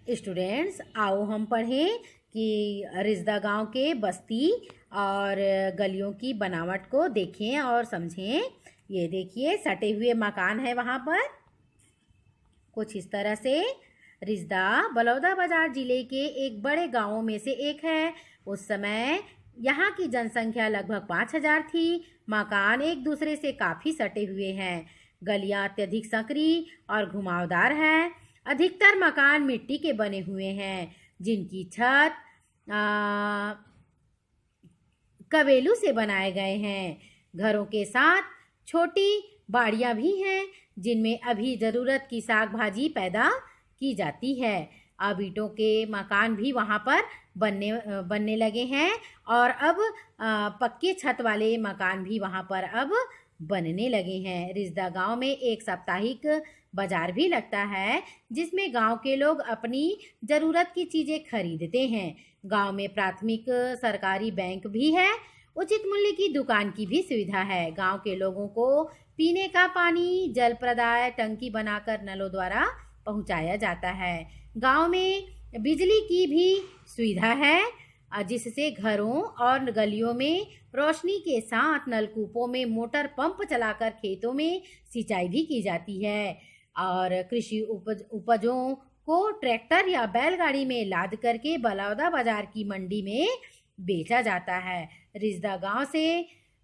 Students, आओ हम पढ़ें कि रिजदा गांव के बस्ती और गलियों की बनावट को देखें और समझें। ये देखिए, सटे हुए मकान है वहाँ पर कुछ इस तरह से। रिजदा बलौदा बाजार जिले के एक बड़े गांवों में से एक है। उस समय यहाँ की जनसंख्या लगभग 5,000 थी। मकान एक दूसरे से काफ़ी सटे हुए हैं। गलियाँ अत्यधिक संकरी और घुमावदार हैं। अधिकतर मकान मिट्टी के बने हुए हैं, जिनकी छत कवेलू से बनाए गए हैं। घरों के साथ छोटी बाड़ियाँ भी हैं, जिनमें अभी ज़रूरत की साग भाजी पैदा की जाती है। अब ईंटों के मकान भी वहाँ पर बनने लगे हैं और अब पक्के छत वाले मकान भी वहाँ पर अब बनने लगे हैं। रिजदा गांव में एक साप्ताहिक बाजार भी लगता है, जिसमें गांव के लोग अपनी ज़रूरत की चीज़ें खरीदते हैं। गांव में प्राथमिक सरकारी बैंक भी है। उचित मूल्य की दुकान की भी सुविधा है। गांव के लोगों को पीने का पानी जल प्रदाय टंकी बनाकर नलों द्वारा पहुंचाया जाता है। गांव में बिजली की भी सुविधा है, जिससे घरों और गलियों में रोशनी के साथ नलकूपों में मोटर पंप चलाकर खेतों में सिंचाई भी की जाती है। और कृषि उपजों को ट्रैक्टर या बैलगाड़ी में लाद करके बलौदा बाजार की मंडी में बेचा जाता है। रिजदा गांव से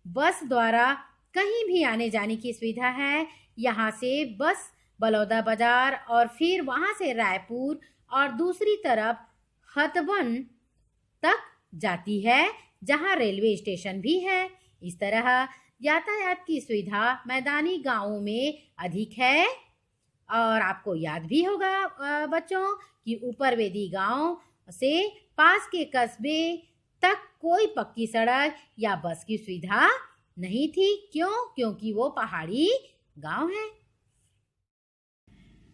बस द्वारा कहीं भी आने जाने की सुविधा है। यहाँ से बस बलौदा बाजार और फिर वहाँ से रायपुर और दूसरी तरफ हथबन तक जाती है, जहाँ रेलवे स्टेशन भी है। इस तरह यातायात की सुविधा मैदानी गांवों में अधिक है। और आपको याद भी होगा बच्चों कि ऊपरवेदी गांव से पास के कस्बे तक कोई पक्की सड़क या बस की सुविधा नहीं थी। क्यों? क्योंकि वो पहाड़ी गांव है।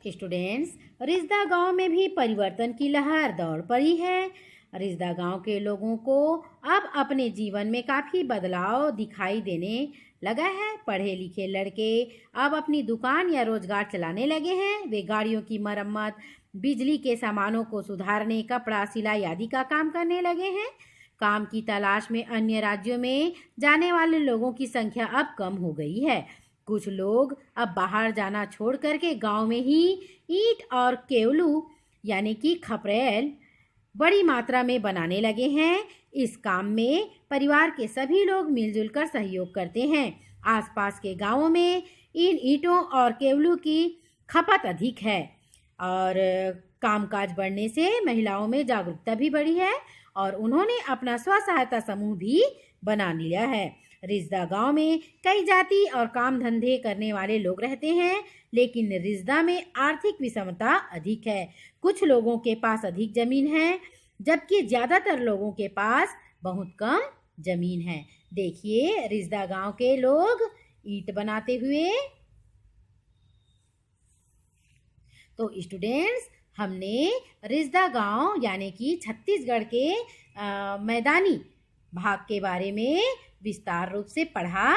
स्टूडेंट्स, रिजदा गांव में भी परिवर्तन की लहर दौड़ पड़ी है। रिजदा गांव के लोगों को अब अपने जीवन में काफ़ी बदलाव दिखाई देने लगा है। पढ़े लिखे लड़के अब अपनी दुकान या रोजगार चलाने लगे हैं। वे गाड़ियों की मरम्मत, बिजली के सामानों को सुधारने, कपड़ा सिलाई आदि का काम करने लगे हैं। काम की तलाश में अन्य राज्यों में जाने वाले लोगों की संख्या अब कम हो गई है। कुछ लोग अब बाहर जाना छोड़ करके गांव में ही ईंट और केवलू यानी कि खपरेल बड़ी मात्रा में बनाने लगे हैं। इस काम में परिवार के सभी लोग मिलजुल कर सहयोग करते हैं। आसपास के गांवों में इन ईंटों और केवलू की खपत अधिक है और कामकाज बढ़ने से महिलाओं में जागरूकता भी बढ़ी है और उन्होंने अपना स्व सहायता समूह भी बना लिया है। रिजदा गांव में कई जाति और काम धंधे करने वाले लोग रहते हैं, लेकिन रिजदा में आर्थिक विषमता अधिक है। कुछ लोगों के पास अधिक जमीन है, जबकि ज्यादातर लोगों के पास बहुत कम जमीन है। देखिए रिजदा गांव के लोग ईंट बनाते हुए। तो स्टूडेंट्स, हमने रिजदा गांव यानी कि छत्तीसगढ़ के मैदानी भाग के बारे में विस्तार रूप से पढ़ा।